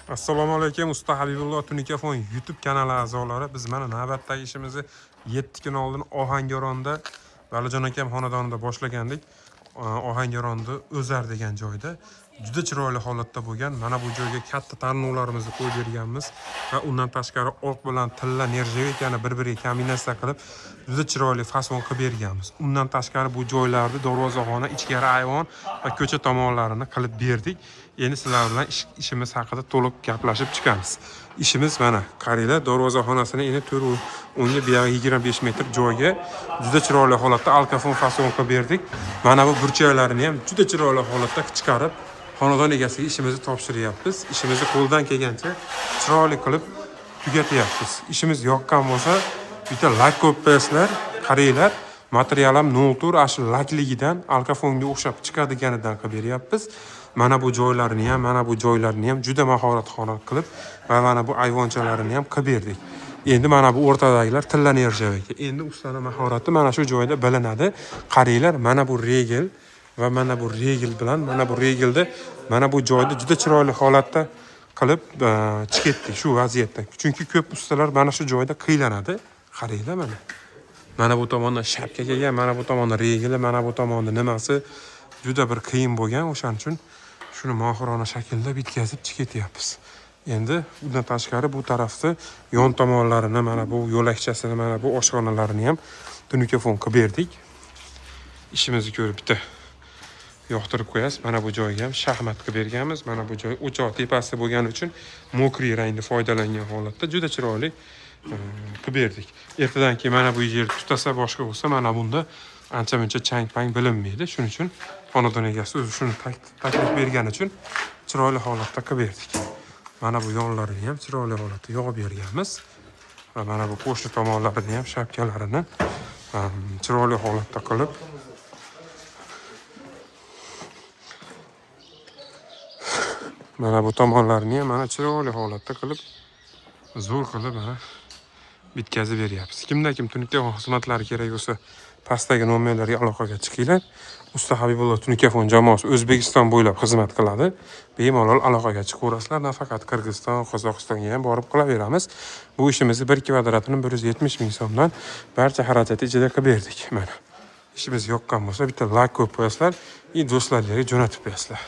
Assalomu alaykum, Usta Habibulloh Tunikafon YouTube kanali a'zolari. Biz mana navbatdagi ishimizni 7 kun oldin Ohangaronda Valijon akam xonadonida boshlagandik. Ohangaronda O'zar degan joyda juda chiroyli holatda bo'lgan. Mana bu joyga katta tanlovlarimizni qo'yib berganmiz va undan tashqari oq bilan tilla nerjevikani bir-biriga kombinatsiya qilib juda chiroyli fason qilib berganmiz. Undan tashqari bu joylarda darvozaxona, ichkari ayvon va ko'cha tomonlarini qilib berdik. Endi sizlar bilan ishimiz haqida to'liq gaplashib chiqamiz. İşimiz mana qaranglar, darvozaxonasini endi 10 ga buyog'i 25 metr joyga juda chiroyli holatda alkafon fason qilib berdik. Mana bu burchaklarini ham juda chiroyli holatda chiqarib, xonadon egasiga ishimizni topshiryapmiz. Ishimizni qo'ldan kelgancha chiroyli qilib tugatyapmiz. İşimiz yoqqan bo'lsa, bitta like qo'yasizlar, qaranglar. Material ham 0 ash lakligidan alkafonga o'xshab chiqadiganidan qilib beryapmiz. Mana bu joylarni ham juda mahoratxona qilib va mana bu ayvonchalarini ham qilib berdik. Endi mana bu o'rtadagilar tilla nerjavika. Endi ustaning mahorati mana shu joyda bilinadi. Qaranglar, mana bu regel va mana bu regel bilan mana bu regelda mana bu joyda juda chiroyli holatda qilib chiqetdik shu vaziyatda. Chunki ko'p ustalar mana shu joyda qiylanadi. Qaranglar mana. Mana bu tomondan shapka kelgan, mana bu tomonda regeli, mana bu tomonda nimasi juda bir qiyin bo'lgan. O'shaning uchun shuni mohirona shaklda bitkazib chiqatyapmiz. Endi bundan tashqari bu tarafda yon tomonlarini, mana bu yo'lakchasini, mana bu oshxonalarini ham tunikafon qilib berdik. Ishimizni ko'rib bitta yoqtirib qo'yasiz. Mana bu joyga ham shaxmat qilib berganmiz. Mana bu joy o'choq tepasida bo'lgani uchun mokriy rangda foydalangan holatda juda chiroyli qilib berdik. Ertadan keyin mana bu yer tutasa boshqa bo'lsa, mana bunda ancha-muncha chang-pang bilinmaydi. Shuning uchun xonadon egasi o'zi shuni taklif bergani uchun chiroyli holatda qilib berdik. Mana bu yonlarini ham chiroyli holatda yog'ib berganmiz. Va mana bu qo'shni tomonlarini ham shapkalarini chiroyli holatda qilib mana bu tomonlarini ham mana chiroyli holatda qilib zo'r qilib mana bitkazib beryapmiz. Kimda kim tunikafon xizmatlari kerak bo'lsa, pastdagi nomerlarga aloqaga chiqinglar. Usta Habibulloh Tunikafon jamoasi O'zbekiston bo'ylab xizmat qiladi. Bemalol aloqaga chiqaverasizlar. Nafaqat Qirg'iziston, Qozog'istonga ham borib qilaveramiz. Bu ishimizni 1 kvadratini 170 ming so'mdan barcha xarajat ichida qilib berdik. Mana. İşimiz yoqqan bo'lsa, bitta like qo'yib qo'yasizlar, do'stlarga jo'natib qo'yasizlar.